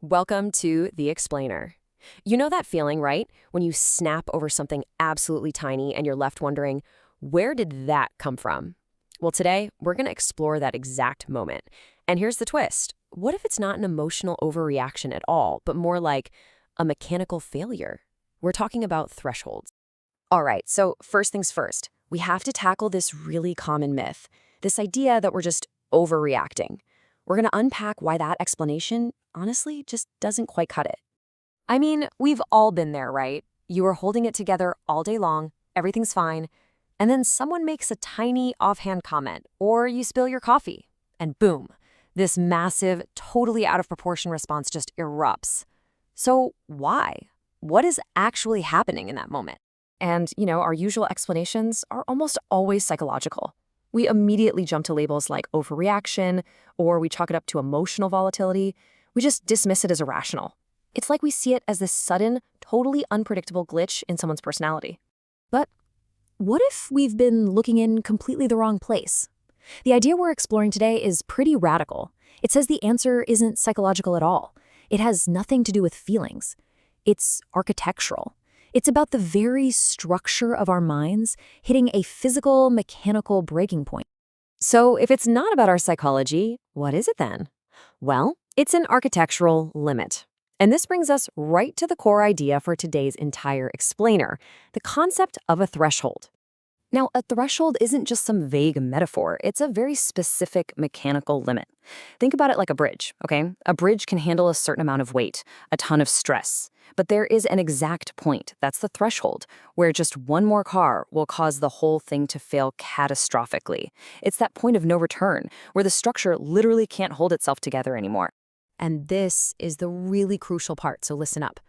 Welcome to The Explainer. You know that feeling, right? When you snap over something absolutely tiny and you're left wondering, where did that come from? Well, today, we're going to explore that exact moment. And here's the twist. What if it's not an emotional overreaction at all, but more like a mechanical failure? We're talking about thresholds. All right, so first things first, we have to tackle this really common myth, this idea that we're just overreacting. We're going to unpack why that explanation, honestly, just doesn't quite cut it. I mean, we've all been there, right? You are holding it together all day long, everything's fine, and then someone makes a tiny offhand comment, or you spill your coffee, and boom, this massive, totally out of proportion response just erupts. So why? What is actually happening in that moment? And, our usual explanations are almost always psychological. We immediately jump to labels like overreaction, or we chalk it up to emotional volatility. We just dismiss it as irrational. It's like we see it as this sudden, totally unpredictable glitch in someone's personality. But what if we've been looking in completely the wrong place? The idea we're exploring today is pretty radical. It says the answer isn't psychological at all. It has nothing to do with feelings. It's architectural. It's about the very structure of our minds hitting a physical, mechanical breaking point. So if it's not about our psychology, what is it then? Well, it's an architectural limit. And this brings us right to the core idea for today's entire explainer, the concept of a threshold. Now, a threshold isn't just some vague metaphor. It's a very specific mechanical limit. Think about it like a bridge, okay? A bridge can handle a certain amount of weight, a ton of stress. But there is an exact point, that's the threshold, where just one more car will cause the whole thing to fail catastrophically. It's that point of no return, where the structure literally can't hold itself together anymore. And this is the really crucial part, so listen up.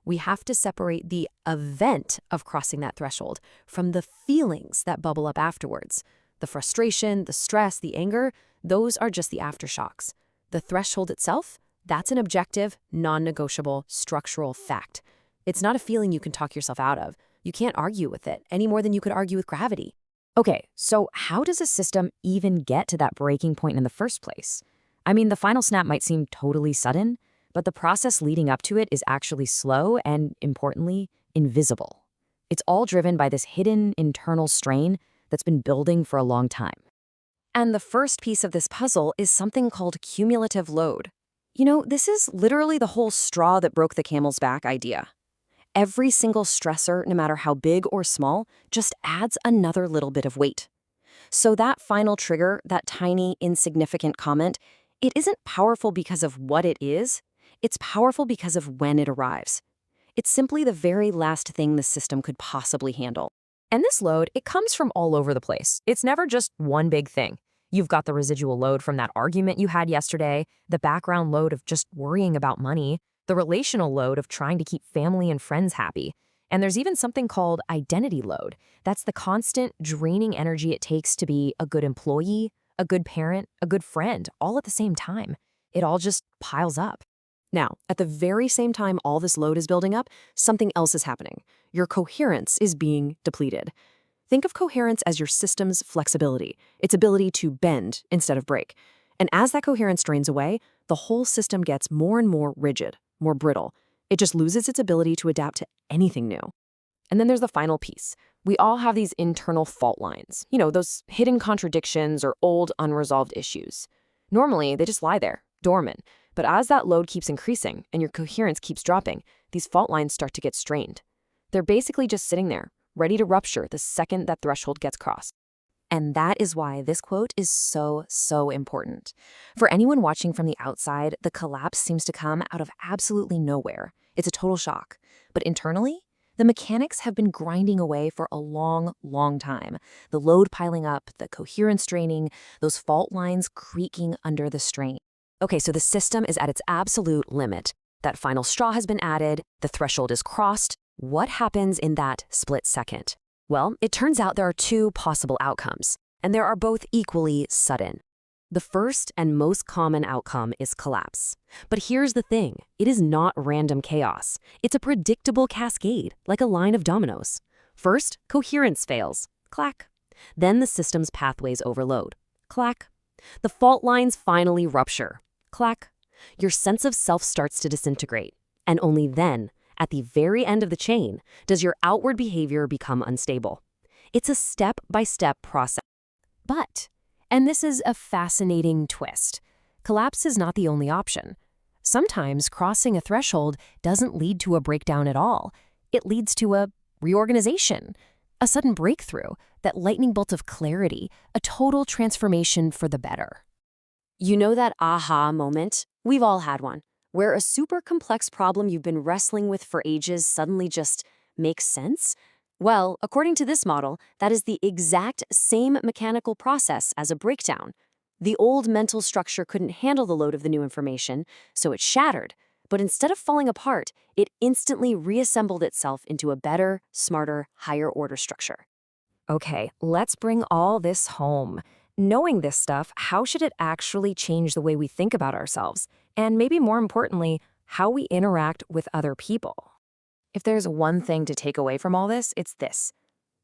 We have to separate the event of crossing that threshold from the feelings that bubble up afterwards. The frustration, the stress, the anger, those are just the aftershocks. The threshold itself, that's an objective, non-negotiable, structural fact. It's not a feeling you can talk yourself out of. You can't argue with it any more than you could argue with gravity. Okay, so how does a system even get to that breaking point in the first place? I mean, the final snap might seem totally sudden, but the process leading up to it is actually slow and, importantly, invisible. It's all driven by this hidden internal strain that's been building for a long time. And the first piece of this puzzle is something called cumulative load. This is literally the whole straw that broke the camel's back idea. Every single stressor, no matter how big or small, just adds another little bit of weight. So that final trigger, that tiny, insignificant comment, it isn't powerful because of what it is. It's powerful because of when it arrives. It's simply the very last thing the system could possibly handle. And this load, it comes from all over the place. It's never just one big thing. You've got the residual load from that argument you had yesterday, the background load of just worrying about money, the relational load of trying to keep family and friends happy. And there's even something called identity load. That's the constant, draining energy it takes to be a good employee, a good parent, a good friend, all at the same time. It all just piles up. Now, at the very same time all this load is building up, something else is happening. Your coherence is being depleted. Think of coherence as your system's flexibility, its ability to bend instead of break. And as that coherence drains away, the whole system gets more and more rigid, more brittle. It just loses its ability to adapt to anything new. And then there's the final piece. We all have these internal fault lines, those hidden contradictions or old unresolved issues. Normally, they just lie there, dormant. But as that load keeps increasing and your coherence keeps dropping, these fault lines start to get strained. They're basically just sitting there, ready to rupture the second that threshold gets crossed. And that is why this quote is so, so important. For anyone watching from the outside, the collapse seems to come out of absolutely nowhere. It's a total shock. But internally, the mechanics have been grinding away for a long, long time. The load piling up, the coherence draining, those fault lines creaking under the strain. Okay, so the system is at its absolute limit. That final straw has been added, the threshold is crossed. What happens in that split second? Well, it turns out there are two possible outcomes, and they are both equally sudden. The first and most common outcome is collapse. But here's the thing, it is not random chaos. It's a predictable cascade, like a line of dominoes. First, coherence fails. Clack. Then the system's pathways overload. Clack. The fault lines finally rupture. Clack. your sense of self starts to disintegrate. And only then, at the very end of the chain, does your outward behavior become unstable. It's a step-by-step process. But, and this is a fascinating twist, collapse is not the only option. Sometimes crossing a threshold doesn't lead to a breakdown at all. It leads to a reorganization, a sudden breakthrough, that lightning bolt of clarity, a total transformation for the better. You know that aha moment? We've all had one, where a super complex problem you've been wrestling with for ages suddenly just makes sense? Well, according to this model, that is the exact same mechanical process as a breakdown. The old mental structure couldn't handle the load of the new information, so it shattered. But instead of falling apart, it instantly reassembled itself into a better, smarter, higher-order structure. Okay, let's bring all this home. Knowing this stuff, how should it actually change the way we think about ourselves? And maybe more importantly, how we interact with other people? If there's one thing to take away from all this, it's this.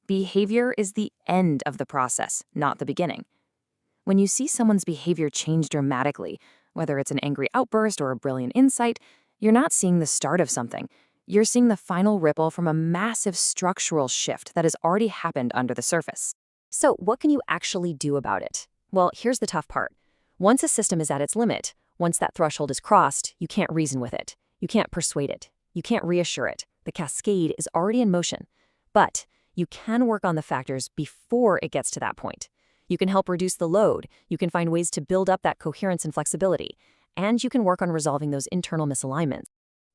Behavior is the end of the process, not the beginning. When you see someone's behavior change dramatically, whether it's an angry outburst or a brilliant insight, you're not seeing the start of something. You're seeing the final ripple from a massive structural shift that has already happened under the surface. So what can you actually do about it? Well, here's the tough part. Once a system is at its limit, once that threshold is crossed, you can't reason with it. You can't persuade it. You can't reassure it. The cascade is already in motion. But you can work on the factors before it gets to that point. You can help reduce the load. You can find ways to build up that coherence and flexibility. And you can work on resolving those internal misalignments.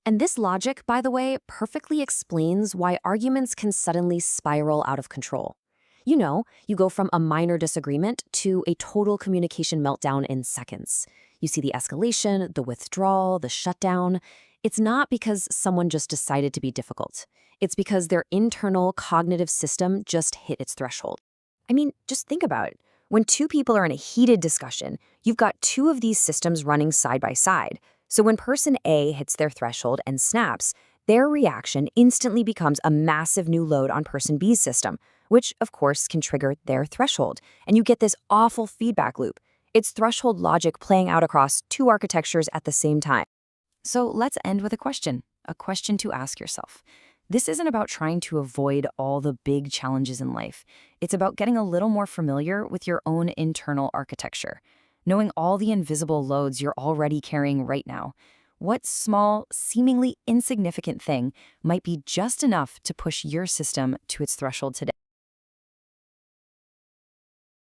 And this logic, by the way, perfectly explains why arguments can suddenly spiral out of control. You know, you go from a minor disagreement to a total communication meltdown in seconds. You see the escalation, the withdrawal, the shutdown. It's not because someone just decided to be difficult. It's because their internal cognitive system just hit its threshold. I mean, just think about it. When two people are in a heated discussion, you've got two of these systems running side by side. So when person A hits their threshold and snaps, their reaction instantly becomes a massive new load on person B's system, which of course can trigger their threshold. And you get this awful feedback loop. It's threshold logic playing out across two architectures at the same time. So let's end with a question to ask yourself. This isn't about trying to avoid all the big challenges in life. It's about getting a little more familiar with your own internal architecture, knowing all the invisible loads you're already carrying right now. What small, seemingly insignificant thing might be just enough to push your system to its threshold today?